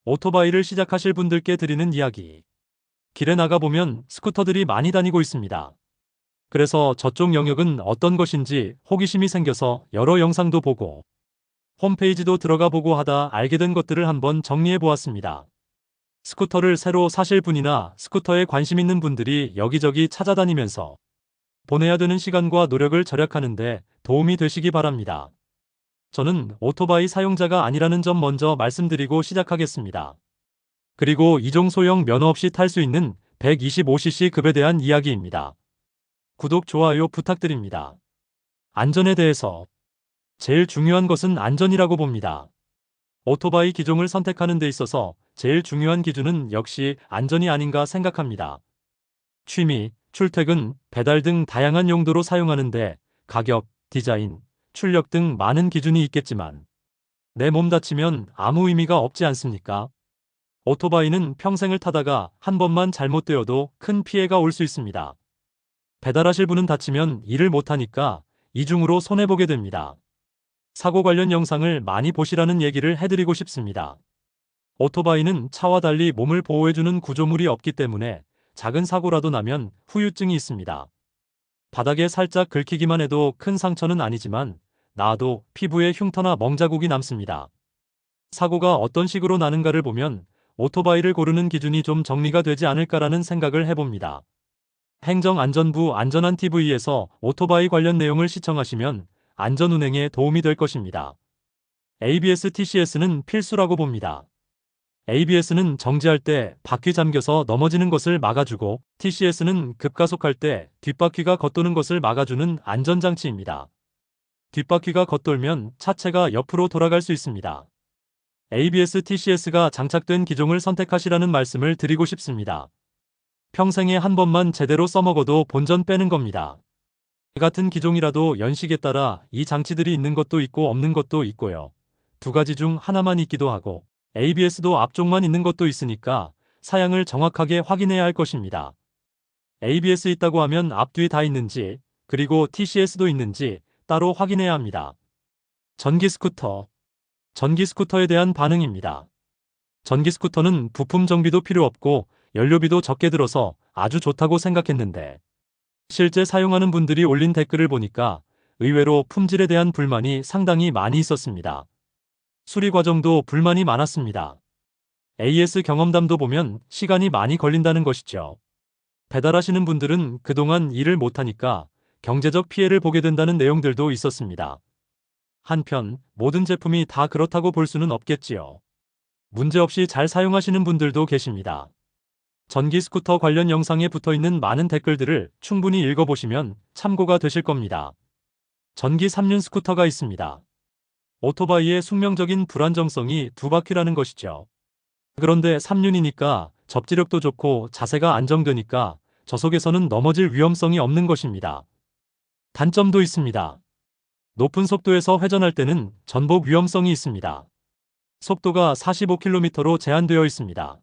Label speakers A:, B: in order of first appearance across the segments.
A: 오토바이를 시작하실 분들께 드리는 이야기. 길에 나가보면 스쿠터들이 많이 다니고 있습니다. 그래서 저쪽 영역은 어떤 것인지 호기심이 생겨서 여러 영상도 보고 홈페이지도 들어가 보고 하다 알게 된 것들을 한번 정리해 보았습니다. 스쿠터를 새로 사실 분이나 스쿠터에 관심 있는 분들이 여기저기 찾아다니면서 보내야 되는 시간과 노력을 절약하는데 도움이 되시기 바랍니다. 저는 오토바이 사용자가 아니라는 점 먼저 말씀드리고 시작하겠습니다. 그리고 이종 소형 면허 없이 탈 수 있는 125cc 급에 대한 이야기입니다. 구독, 좋아요 부탁드립니다. 안전에 대해서 제일 중요한 것은 안전이라고 봅니다. 오토바이 기종을 선택하는 데 있어서 제일 중요한 기준은 역시 안전이 아닌가 생각합니다. 취미, 출퇴근, 배달 등 다양한 용도로 사용하는데 가격, 디자인, 출력 등 많은 기준이 있겠지만 내 몸 다치면 아무 의미가 없지 않습니까? 오토바이는 평생을 타다가 한 번만 잘못되어도 큰 피해가 올 수 있습니다. 배달하실 분은 다치면 일을 못하니까 이중으로 손해보게 됩니다. 사고 관련 영상을 많이 보시라는 얘기를 해드리고 싶습니다. 오토바이는 차와 달리 몸을 보호해주는 구조물이 없기 때문에 작은 사고라도 나면 후유증이 있습니다. 바닥에 살짝 긁히기만 해도 큰 상처는 아니지만 나도 피부에 흉터나 멍자국이 남습니다. 사고가 어떤 식으로 나는가를 보면 오토바이를 고르는 기준이 좀 정리가 되지 않을까라는 생각을 해봅니다. 행정안전부 안전한TV에서 오토바이 관련 내용을 시청하시면 안전운행에 도움이 될 것입니다. ABS, TCS는 필수라고 봅니다. ABS는 정지할 때 바퀴 잠겨서 넘어지는 것을 막아주고 TCS는 급가속할 때 뒷바퀴가 겉도는 것을 막아주는 안전장치입니다. 뒷바퀴가 겉돌면 차체가 옆으로 돌아갈 수 있습니다. ABS, TCS가 장착된 기종을 선택하시라는 말씀을 드리고 싶습니다. 평생에 한 번만 제대로 써먹어도 본전 빼는 겁니다. 같은 기종이라도 연식에 따라 이 장치들이 있는 것도 있고 없는 것도 있고요. 두 가지 중 하나만 있기도 하고 ABS도 앞쪽만 있는 것도 있으니까 사양을 정확하게 확인해야 할 것입니다. ABS 있다고 하면 앞뒤 다 있는지 그리고 TCS도 있는지 따로 확인해야 합니다. 전기 스쿠터. 전기 스쿠터에 대한 반응입니다. 전기 스쿠터는 부품 정비도 필요 없고 연료비도 적게 들어서 아주 좋다고 생각했는데 실제 사용하는 분들이 올린 댓글을 보니까 의외로 품질에 대한 불만이 상당히 많이 있었습니다. 수리 과정도 불만이 많았습니다. AS 경험담도 보면 시간이 많이 걸린다는 것이죠. 배달하시는 분들은 그동안 일을 못하니까 경제적 피해를 보게 된다는 내용들도 있었습니다. 한편 모든 제품이 다 그렇다고 볼 수는 없겠지요. 문제없이 잘 사용하시는 분들도 계십니다. 전기 스쿠터 관련 영상에 붙어있는 많은 댓글들을 충분히 읽어보시면 참고가 되실 겁니다. 전기 3륜 스쿠터가 있습니다. 오토바이의 숙명적인 불안정성이 두 바퀴라는 것이죠. 그런데 3륜이니까 접지력도 좋고 자세가 안정되니까 저속에서는 넘어질 위험성이 없는 것입니다. 단점도 있습니다. 높은 속도에서 회전할 때는 전복 위험성이 있습니다. 속도가 45km로 제한되어 있습니다.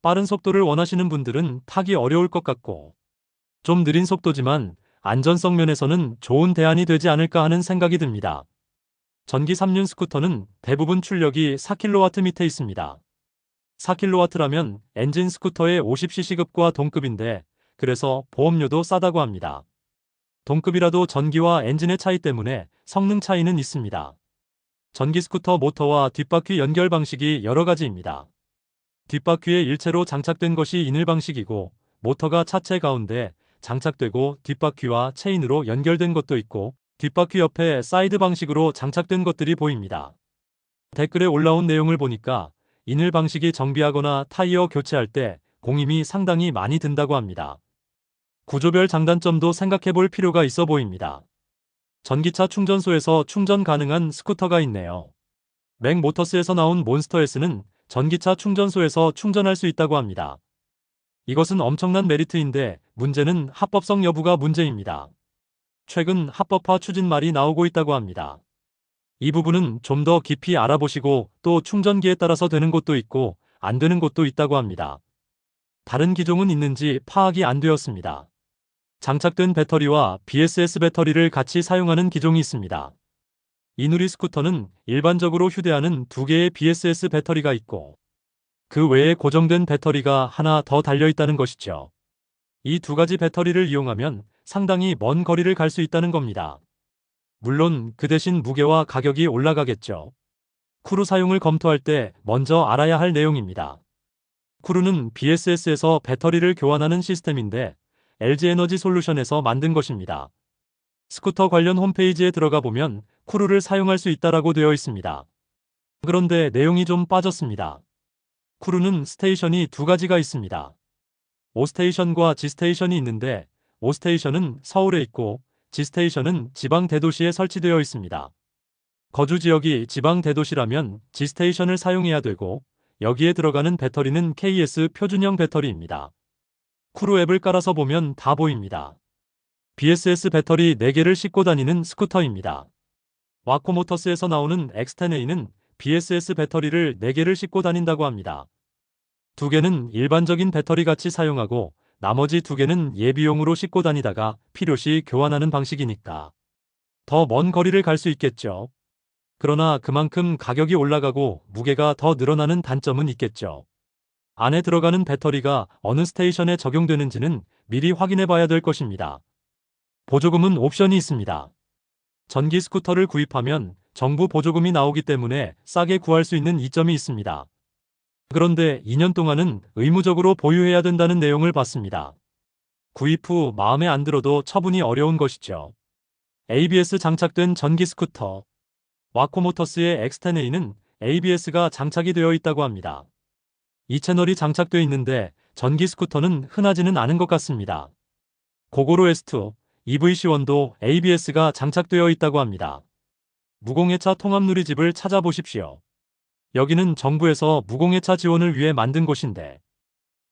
A: 빠른 속도를 원하시는 분들은 타기 어려울 것 같고 좀 느린 속도지만 안전성 면에서는 좋은 대안이 되지 않을까 하는 생각이 듭니다. 전기 3륜 스쿠터는 대부분 출력이 4kW 밑에 있습니다. 4kW라면 엔진 스쿠터의 50cc급과 동급인데 그래서 보험료도 싸다고 합니다. 동급이라도 전기와 엔진의 차이 때문에 성능 차이는 있습니다. 전기 스쿠터 모터와 뒷바퀴 연결 방식이 여러 가지입니다. 뒷바퀴에 일체로 장착된 것이 이늘 방식이고 모터가 차체 가운데 장착되고 뒷바퀴와 체인으로 연결된 것도 있고 뒷바퀴 옆에 사이드 방식으로 장착된 것들이 보입니다. 댓글에 올라온 내용을 보니까 이늘 방식이 정비하거나 타이어 교체할 때 공임이 상당히 많이 든다고 합니다. 구조별 장단점도 생각해 볼 필요가 있어 보입니다. 전기차 충전소에서 충전 가능한 스쿠터가 있네요. 맥모터스에서 나온 몬스터 S는 전기차 충전소에서 충전할 수 있다고 합니다. 이것은 엄청난 메리트인데 문제는 합법성 여부가 문제입니다. 최근 합법화 추진말이 나오고 있다고 합니다. 이 부분은 좀 더 깊이 알아보시고 또 충전기에 따라서 되는 곳도 있고 안 되는 곳도 있다고 합니다. 다른 기종은 있는지 파악이 안 되었습니다. 장착된 배터리와 BSS 배터리를 같이 사용하는 기종이 있습니다. 이누리 스쿠터는 일반적으로 휴대하는 두 개의 BSS 배터리가 있고 그 외에 고정된 배터리가 하나 더 달려있다는 것이죠. 이 두 가지 배터리를 이용하면 상당히 먼 거리를 갈 수 있다는 겁니다. 물론 그 대신 무게와 가격이 올라가겠죠. 쿠루 사용을 검토할 때 먼저 알아야 할 내용입니다. 쿠루는 BSS에서 배터리를 교환하는 시스템인데 LG에너지 솔루션에서 만든 것입니다. 스쿠터 관련 홈페이지에 들어가 보면 쿠루를 사용할 수 있다라고 되어 있습니다. 그런데 내용이 좀 빠졌습니다. 쿠루는 스테이션이 두 가지가 있습니다. O스테이션과 G스테이션이 있는데 O스테이션은 서울에 있고 G스테이션은 지방 대도시에 설치되어 있습니다. 거주 지역이 지방 대도시라면 G스테이션을 사용해야 되고 여기에 들어가는 배터리는 KS 표준형 배터리입니다. 쿠루 앱을 깔아서 보면 다 보입니다. BSS 배터리 4개를 싣고 다니는 스쿠터입니다. 와코모터스에서 나오는 X10A는 BSS 배터리를 4개를 싣고 다닌다고 합니다. 2개는 일반적인 배터리 같이 사용하고 나머지 2개는 예비용으로 싣고 다니다가 필요시 교환하는 방식이니까 더 먼 거리를 갈 수 있겠죠. 그러나 그만큼 가격이 올라가고 무게가 더 늘어나는 단점은 있겠죠. 안에 들어가는 배터리가 어느 스테이션에 적용되는지는 미리 확인해 봐야 될 것입니다. 보조금은 옵션이 있습니다. 전기 스쿠터를 구입하면 정부 보조금이 나오기 때문에 싸게 구할 수 있는 이점이 있습니다. 그런데 2년 동안은 의무적으로 보유해야 된다는 내용을 봤습니다. 구입 후 마음에 안 들어도 처분이 어려운 것이죠. ABS 장착된 전기 스쿠터. 와코모터스의 X10A는 ABS가 장착이 되어 있다고 합니다. 이 채널이 장착되어 있는데 전기 스쿠터는 흔하지는 않은 것 같습니다. 고고로 S2, EVC1도 ABS가 장착되어 있다고 합니다. 무공해차 통합 누리집을 찾아보십시오. 여기는 정부에서 무공해차 지원을 위해 만든 곳인데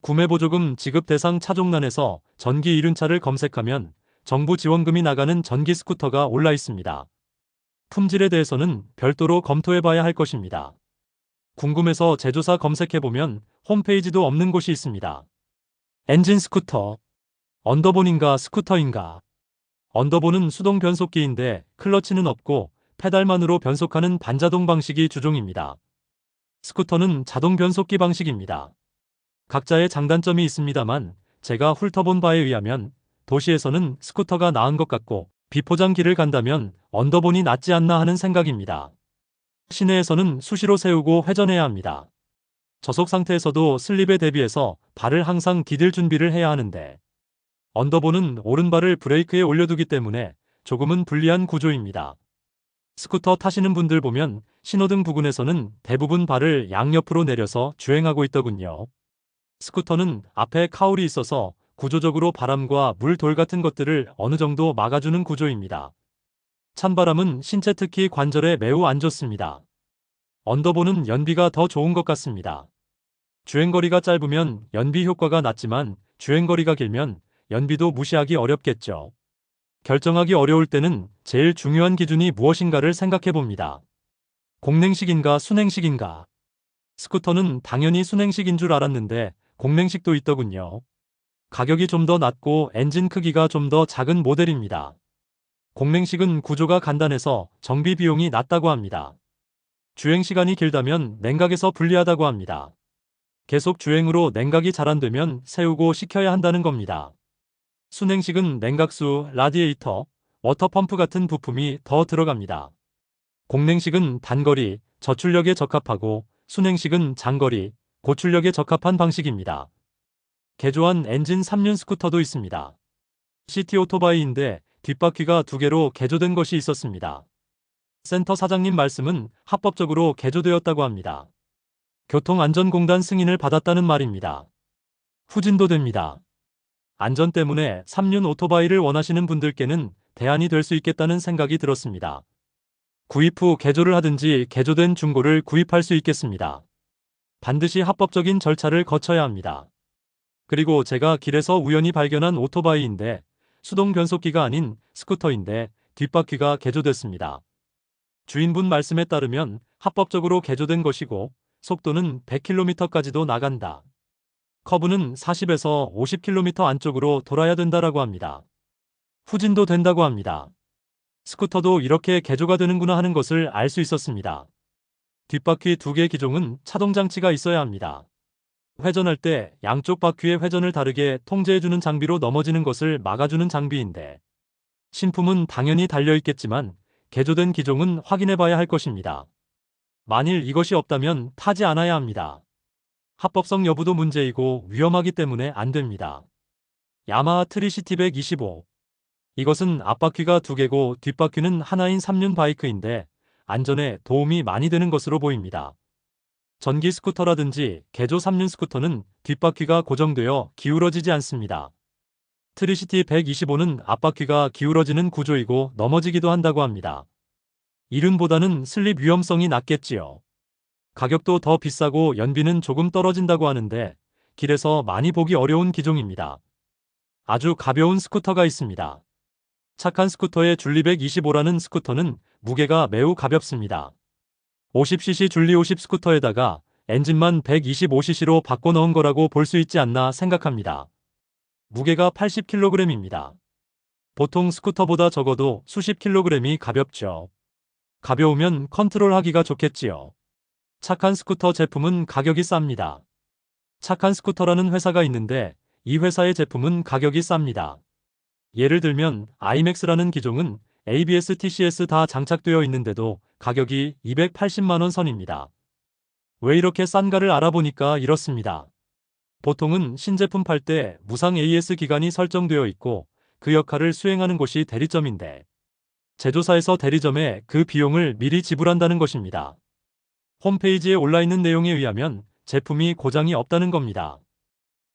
A: 구매보조금 지급 대상 차종란에서 전기 이륜차를 검색하면 정부 지원금이 나가는 전기 스쿠터가 올라 있습니다. 품질에 대해서는 별도로 검토해봐야 할 것입니다. 궁금해서 제조사 검색해보면 홈페이지도 없는 곳이 있습니다. 엔진 스쿠터. 언더본인가 스쿠터인가? 언더본은 수동 변속기인데 클러치는 없고 페달만으로 변속하는 반자동 방식이 주종입니다. 스쿠터는 자동 변속기 방식입니다. 각자의 장단점이 있습니다만 제가 훑어본 바에 의하면 도시에서는 스쿠터가 나은 것 같고 비포장길을 간다면 언더본이 낫지 않나 하는 생각입니다. 시내에서는 수시로 세우고 회전해야 합니다. 저속 상태에서도 슬립에 대비해서 발을 항상 디딜 준비를 해야 하는데 언더본은 오른발을 브레이크에 올려두기 때문에 조금은 불리한 구조입니다. 스쿠터 타시는 분들 보면 신호등 부근에서는 대부분 발을 양옆으로 내려서 주행하고 있더군요. 스쿠터는 앞에 카울이 있어서 구조적으로 바람과 물, 돌 같은 것들을 어느 정도 막아주는 구조입니다. 찬바람은 신체 특히 관절에 매우 안 좋습니다. 언더본은 연비가 더 좋은 것 같습니다. 주행거리가 짧으면 연비 효과가 낮지만 주행거리가 길면 연비도 무시하기 어렵겠죠. 결정하기 어려울 때는 제일 중요한 기준이 무엇인가를 생각해 봅니다. 공냉식인가 순행식인가? 스쿠터는 당연히 순행식인 줄 알았는데 공냉식도 있더군요. 가격이 좀 더 낮고 엔진 크기가 좀 더 작은 모델입니다. 공냉식은 구조가 간단해서 정비 비용이 낮다고 합니다. 주행시간이 길다면 냉각에서 불리하다고 합니다. 계속 주행으로 냉각이 잘 안 되면 세우고 식혀야 한다는 겁니다. 순행식은 냉각수, 라디에이터, 워터펌프 같은 부품이 더 들어갑니다. 공냉식은 단거리, 저출력에 적합하고 순행식은 장거리, 고출력에 적합한 방식입니다. 개조한 엔진 3륜 스쿠터도 있습니다. 시티 오토바이인데 뒷바퀴가 2개로 개조된 것이 있었습니다. 센터 사장님 말씀은 합법적으로 개조되었다고 합니다. 교통안전공단 승인을 받았다는 말입니다. 후진도 됩니다. 안전 때문에 3륜 오토바이를 원하시는 분들께는 대안이 될 수 있겠다는 생각이 들었습니다. 구입 후 개조를 하든지 개조된 중고를 구입할 수 있겠습니다. 반드시 합법적인 절차를 거쳐야 합니다. 그리고 제가 길에서 우연히 발견한 오토바이인데 수동 변속기가 아닌 스쿠터인데 뒷바퀴가 개조됐습니다. 주인분 말씀에 따르면 합법적으로 개조된 것이고 속도는 100km까지도 나간다. 커브는 40에서 50km 안쪽으로 돌아야 된다라고 합니다. 후진도 된다고 합니다. 스쿠터도 이렇게 개조가 되는구나 하는 것을 알 수 있었습니다. 뒷바퀴 2개 기종은 차동 장치가 있어야 합니다. 회전할 때 양쪽 바퀴의 회전을 다르게 통제해주는 장비로 넘어지는 것을 막아주는 장비인데, 신품은 당연히 달려있겠지만 개조된 기종은 확인해봐야 할 것입니다. 만일 이것이 없다면 타지 않아야 합니다. 합법성 여부도 문제이고 위험하기 때문에 안 됩니다. 야마하 트리시티 125. 이것은 앞바퀴가 2개고 뒷바퀴는 하나인 3륜 바이크인데 안전에 도움이 많이 되는 것으로 보입니다. 전기 스쿠터라든지 개조 3륜 스쿠터는 뒷바퀴가 고정되어 기울어지지 않습니다. 트리시티 125는 앞바퀴가 기울어지는 구조이고 넘어지기도 한다고 합니다. 이륜보다는 슬립 위험성이 낮겠지요. 가격도 더 비싸고 연비는 조금 떨어진다고 하는데 길에서 많이 보기 어려운 기종입니다. 아주 가벼운 스쿠터가 있습니다. 착한 스쿠터의 줄리 125라는 스쿠터는 무게가 매우 가볍습니다. 50cc 줄리 50 스쿠터에다가 엔진만 125cc로 바꿔 넣은 거라고 볼 수 있지 않나 생각합니다. 무게가 80kg입니다. 보통 스쿠터보다 적어도 수십 킬로그램이 가볍죠. 가벼우면 컨트롤하기가 좋겠지요. 착한 스쿠터 제품은 가격이 쌉니다. 착한 스쿠터라는 회사가 있는데 이 회사의 제품은 가격이 쌉니다. 예를 들면 아이맥스라는 기종은 ABS, TCS 다 장착되어 있는데도 가격이 280만원 선입니다. 왜 이렇게 싼가를 알아보니까 이렇습니다. 보통은 신제품 팔 때 무상 AS 기간이 설정되어 있고 그 역할을 수행하는 곳이 대리점인데 제조사에서 대리점에 그 비용을 미리 지불한다는 것입니다. 홈페이지에 올라있는 내용에 의하면 제품이 고장이 없다는 겁니다.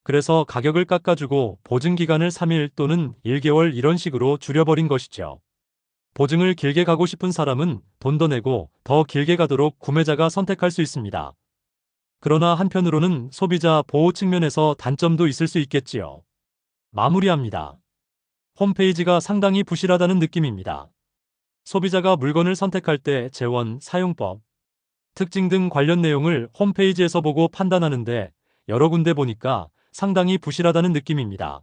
A: 그래서 가격을 깎아주고 보증기간을 3일 또는 1개월 이런 식으로 줄여버린 것이죠. 보증을 길게 가고 싶은 사람은 돈 더 내고 더 길게 가도록 구매자가 선택할 수 있습니다. 그러나 한편으로는 소비자 보호 측면에서 단점도 있을 수 있겠지요. 마무리합니다. 홈페이지가 상당히 부실하다는 느낌입니다. 소비자가 물건을 선택할 때 재원, 사용법, 특징 등 관련 내용을 홈페이지에서 보고 판단하는데 여러 군데 보니까 상당히 부실하다는 느낌입니다.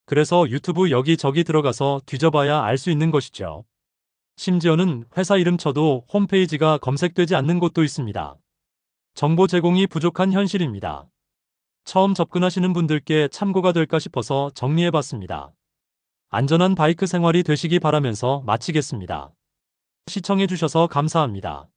A: 그래서 유튜브 여기저기 들어가서 뒤져봐야 알 수 있는 것이죠. 심지어는 회사 이름 쳐도 홈페이지가 검색되지 않는 곳도 있습니다. 정보 제공이 부족한 현실입니다. 처음 접근하시는 분들께 참고가 될까 싶어서 정리해봤습니다. 안전한 바이크 생활이 되시기 바라면서 마치겠습니다. 시청해주셔서 감사합니다.